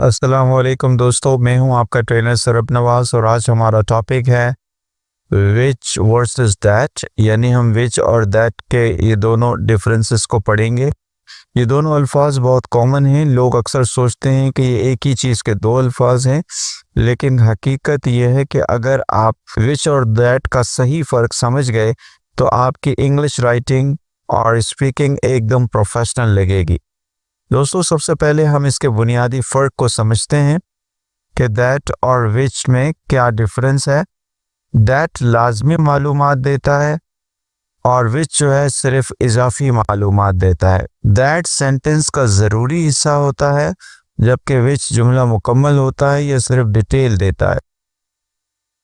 अस्सलामुअलैकुम दोस्तों, मैं हूं आपका ट्रेनर सरब नवाज और आज हमारा टॉपिक है विच वर्सेस दैट। यानी हम विच और दैट के ये दोनों डिफरेंसेस को पढ़ेंगे। ये दोनों अल्फाज बहुत कॉमन हैं। लोग अक्सर सोचते हैं कि ये एक ही चीज़ के दो अल्फाज हैं, लेकिन हकीकत ये है कि अगर आप विच और दैट का सही फ़र्क समझ गए तो आपकी इंग्लिश राइटिंग और स्पीकिंग एकदम प्रोफेशनल लगेगी। दोस्तों, सबसे पहले हम इसके बुनियादी फ़र्क को समझते हैं कि दैट और विच में क्या डिफरेंस है। दैट लाजमी मालूमात देता है और विच जो है सिर्फ इजाफी मालूमात देता है। दैट सेंटेंस का ज़रूरी हिस्सा होता है, जबकि विच जुमला मुकम्मल होता है, यह सिर्फ डिटेल देता है।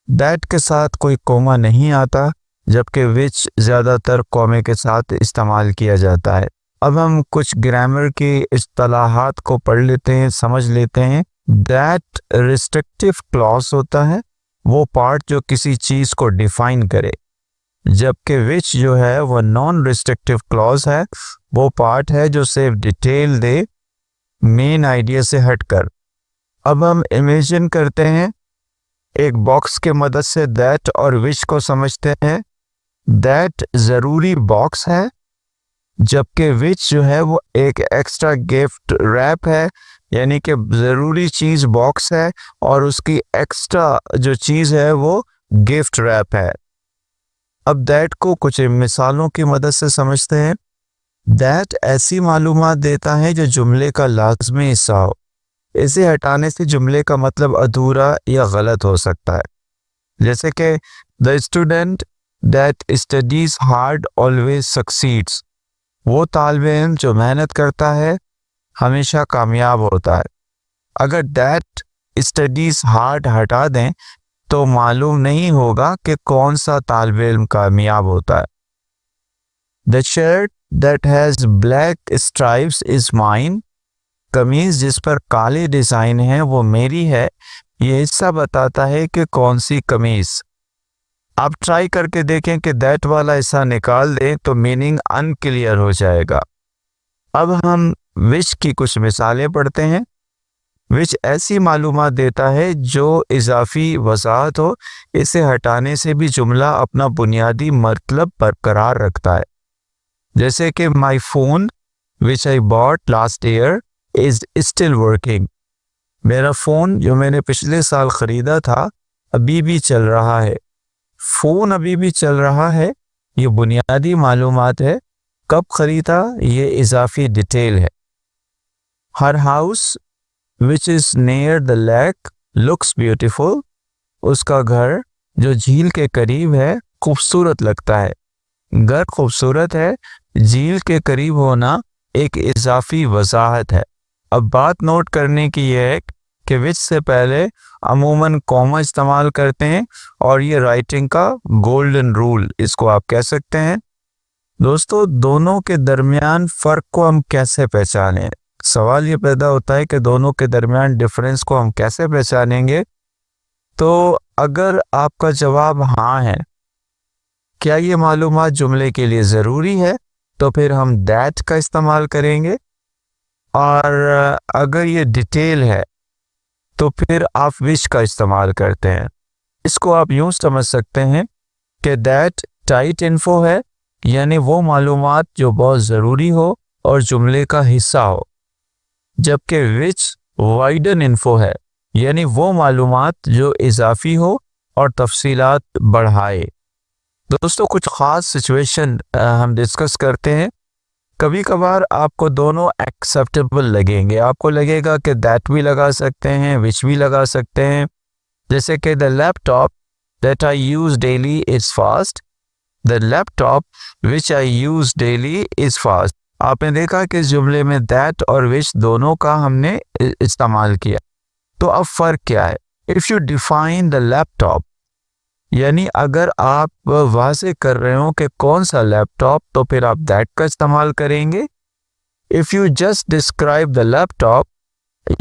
दैट के साथ कोई कोमा नहीं आता, जबकि विच ज़्यादातर कोमे के साथ इस्तेमाल किया जाता है। अब हम कुछ ग्रामर की इस्तिलाहात को पढ़ लेते हैं, समझ लेते हैं। दैट रिस्ट्रिक्टिव क्लॉज होता है, वो पार्ट जो किसी चीज़ को डिफाइन करे, जबकि विच जो है वो नॉन रिस्ट्रिक्टिव क्लॉज है, वो पार्ट है जो सिर्फ डिटेल दे, मेन आइडिया से हटकर। अब हम इमेजिन करते हैं, एक बॉक्स के मदद से दैट और विच को समझते हैं। दैट ज़रूरी बॉक्स है, जबकि विच जो है वो एक एक्स्ट्रा गिफ्ट रैप है, यानी कि ज़रूरी चीज़ बॉक्स है और उसकी एक्स्ट्रा जो चीज़ है वो गिफ्ट रैप है। अब दैट को कुछ मिसालों की मदद से समझते हैं। दैट ऐसी मालूमात देता है जो जुमले का लाजमी हिस्सा हो। इसे हटाने से जुमले का मतलब अधूरा या गलत हो सकता है, जैसे कि the student that studies hard always succeeds. वो तालिब इल्म जो मेहनत करता है हमेशा कामयाब होता है। अगर दैट स्टडीज़ हार्ड हटा दें तो मालूम नहीं होगा कि कौन सा तालिब इल्म कामयाब होता है। The shirt that has black stripes is mine. कमीज़ जिस पर काले डिज़ाइन है वो मेरी है। ये हिस्सा बताता है कि कौन सी कमीज़। आप ट्राई करके देखें कि दैट वाला हिस्सा निकाल दें तो मीनिंग अनक्लियर हो जाएगा। अब हम विच की कुछ मिसालें पढ़ते हैं। विच ऐसी मालूमात देता है जो इजाफी वजाहत हो, इसे हटाने से भी जुमला अपना बुनियादी मतलब बरकरार रखता है, जैसे कि my phone which I bought last year is still working. मेरा फ़ोन जो मैंने पिछले साल ख़रीदा था अभी भी चल रहा है। फ़ोन अभी भी चल रहा है, ये बुनियादी मालूमात है। कब ख़रीदा, ये इजाफी डिटेल है। Her house which is near the lake looks beautiful. उसका घर जो झील के करीब है खूबसूरत लगता है। घर खूबसूरत है, झील के करीब होना एक इजाफी वजाहत है। अब बात नोट करने की यह है कि विच से पहले अमूमन कॉमा इस्तेमाल करते हैं और ये राइटिंग का गोल्डन रूल इसको आप कह सकते हैं। दोस्तों, दोनों के दरमियान फ़र्क को हम कैसे पहचानें? सवाल ये पैदा होता है कि दोनों के दरमियान डिफरेंस को हम कैसे पहचानेंगे। तो अगर आपका जवाब हाँ है, क्या ये मालूमात जुमले के लिए ज़रूरी है, तो फिर हम दैट का इस्तेमाल करेंगे। और अगर ये डिटेल है तो फिर आप विच का इस्तेमाल करते हैं। इसको आप यूँ समझ सकते हैं कि दैट टाइट इन्फो है, यानी वो मालूमात जो बहुत ज़रूरी हो और जुमले का हिस्सा हो, जबकि विच वाइडन इन्फो है, यानी वो मालूमात जो इजाफी हो और तफसीलात बढ़ाए। दोस्तों, कुछ ख़ास सिचुएशन हम डिस्कस करते हैं। कभी कभार आपको दोनों एक्सेप्टेबल लगेंगे, आपको लगेगा कि दैट भी लगा सकते हैं, विच भी लगा सकते हैं, जैसे कि the laptop that I use daily is fast. The laptop which I use daily is fast. आपने देखा कि इस जुमले में दैट और विच दोनों का हमने इस्तेमाल किया। तो अब फ़र्क क्या है? If you define the laptop, यानी अगर आप वाज़े कर रहे हो कि कौन सा लैपटॉप, तो फिर आप दैट का इस्तेमाल करेंगे। If you just describe the laptop,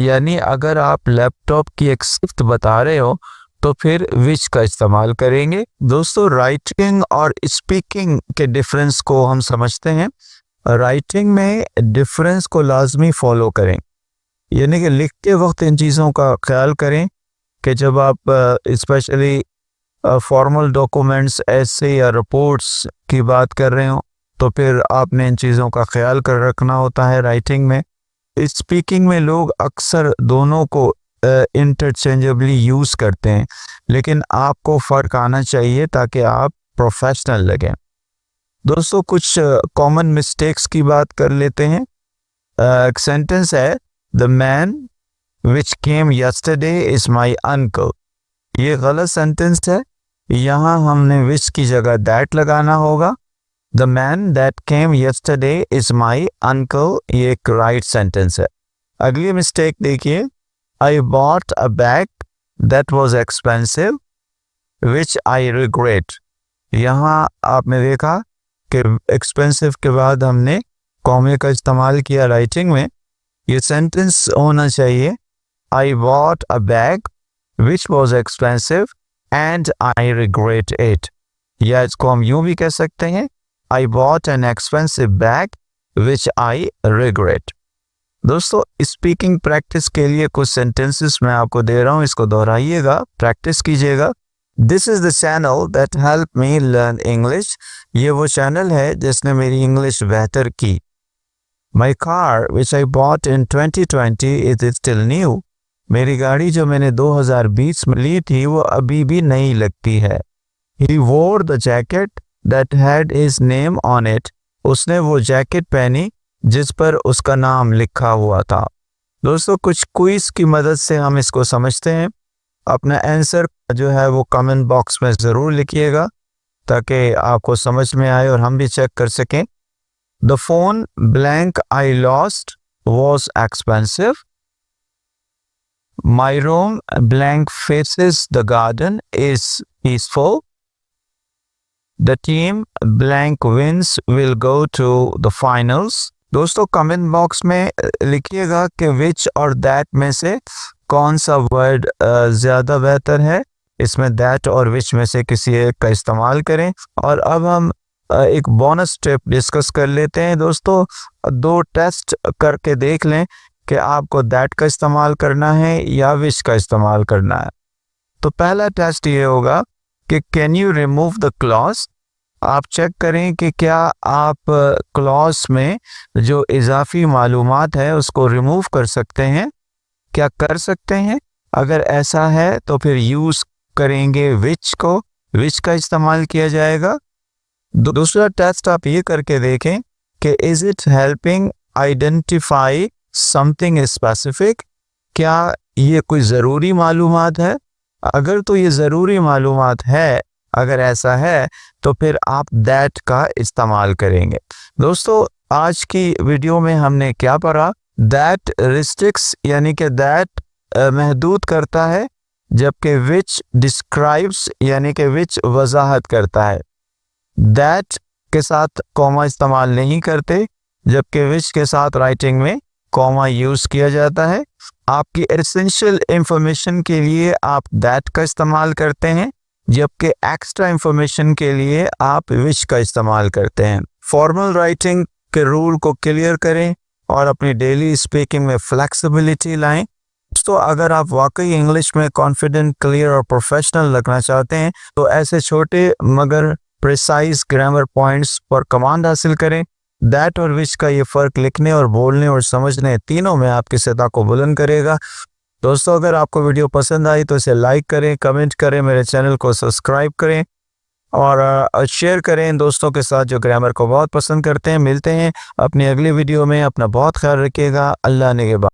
यानी अगर आप लैपटॉप की एक सिफ्त बता रहे हो, तो फिर विच का इस्तेमाल करेंगे। दोस्तों, राइटिंग और स्पीकिंग के डिफरेंस को हम समझते हैं। राइटिंग में डिफरेंस को लाजमी फॉलो करें। यानी कि लिखते वक्त इन चीज़ों का ख्याल करें कि जब आप स्पेशली फॉर्मल डॉक्यूमेंट्स, ऐसे या रिपोर्ट्स की बात कर रहे हो तो फिर आपने इन चीज़ों का ख्याल कर रखना होता है राइटिंग में। स्पीकिंग में लोग अक्सर दोनों को इंटरचेंजेबली यूज़ करते हैं, लेकिन आपको फ़र्क आना चाहिए ताकि आप प्रोफेशनल लगें। दोस्तों कुछ कॉमन मिस्टेक्स की बात कर लेते हैं। एक सेंटेंस है, the man which came yesterday is my uncle. ये गलत सेंटेंस है, यहाँ हमने विच की जगह दैट लगाना होगा। The man that came yesterday is my uncle, ये एक राइट सेंटेंस है। अगली मिस्टेक देखिए, I bought a bag that was expensive which I regret. यहाँ आपने देखा कि एक्सपेंसिव के बाद हमने कॉमे का इस्तेमाल किया राइटिंग में। ये सेंटेंस होना चाहिए, I bought a bag which was expensive and I regret it. या इसको हम यूं भी कह सकते हैं, I bought an expensive bag which I regret. दोस्तों स्पीकिंग प्रैक्टिस के लिए कुछ सेंटेंसेस मैं आपको दे रहा हूँ, इसको दोहराइएगा, प्रैक्टिस कीजिएगा। This is the channel that help me learn English. ये वो चैनल है जिसने मेरी इंग्लिश बेहतर की। My car which I bought in 2020 is still new. मेरी गाड़ी जो मैंने 2020 में ली थी वो अभी भी नई लगती है। He wore the jacket that had his name on it. उसने वो जैकेट पहनी जिस पर उसका नाम लिखा हुआ था। दोस्तों कुछ क्विज की मदद से हम इसको समझते हैं। अपना आंसर जो है वो कमेंट बॉक्स में ज़रूर लिखिएगा ताकि आपको समझ में आए और हम भी चेक कर सकें। The phone blank I lost was expensive. My room blank faces the garden is peaceful. The team blank wins will go to the finals. दोस्तों कमेंट बॉक्स में लिखिएगा कि which और that में से कौन सा वर्ड ज़्यादा बेहतर है। इसमें that और which में से किसी एक का इस्तेमाल करें। और अब हम एक बोनस टिप डिस्कस कर लेते हैं। दोस्तों 2 टेस्ट करके देख लें कि आपको that का इस्तेमाल करना है या which का इस्तेमाल करना है। तो पहला टेस्ट ये होगा कि can you remove the clause. आप चेक करें कि क्या आप क्लॉज में जो इजाफी मालूमात है उसको रिमूव कर सकते हैं, क्या कर सकते हैं। अगर ऐसा है तो फिर यूज़ करेंगे विच को, विच का इस्तेमाल किया जाएगा। दूसरा टेस्ट आप ये करके देखें कि is it helping identify something specific. क्या ये कोई ज़रूरी मालूमात है। अगर तो ये ज़रूरी मालूमात है, अगर ऐसा है तो फिर आप दैट का इस्तेमाल करेंगे। दोस्तों आज की वीडियो में हमने क्या पढ़ा, दैट रिस्ट्रिक्ट्स यानी कि दैट महदूद करता है, जबकि विच डिस्क्राइब्स यानी कि विच वजाहत करता है। दैट के साथ कॉमा इस्तेमाल नहीं करते, जबकि विच के साथ राइटिंग में कॉमा यूज़ किया जाता है। आपकी एसेंशियल इंफॉर्मेशन के लिए आप दैट का इस्तेमाल करते हैं, जबकि एक्स्ट्रा इंफॉर्मेशन के लिए आप विच का इस्तेमाल करते हैं। फॉर्मल राइटिंग के रूल को क्लियर करें और अपनी डेली स्पीकिंग में फ्लेक्सिबिलिटी लाएं। दोस्तों अगर आप वाकई इंग्लिश में कॉन्फिडेंट, क्लियर और प्रोफेशनल लगना चाहते हैं तो ऐसे छोटे मगर प्रिसाइज ग्रामर पॉइंट्स पर कमांड हासिल करें। दैट और विच का ये फ़र्क लिखने और बोलने और समझने तीनों में आपकी सतह को बुलंद करेगा। दोस्तों अगर आपको वीडियो पसंद आई तो इसे लाइक करें, कमेंट करें, मेरे चैनल को सब्सक्राइब करें और शेयर करें इन दोस्तों के साथ जो ग्रामर को बहुत पसंद करते हैं। मिलते हैं अपनी अगली वीडियो में। अपना बहुत ख्याल रखिएगा। अल्लाह निगहबान।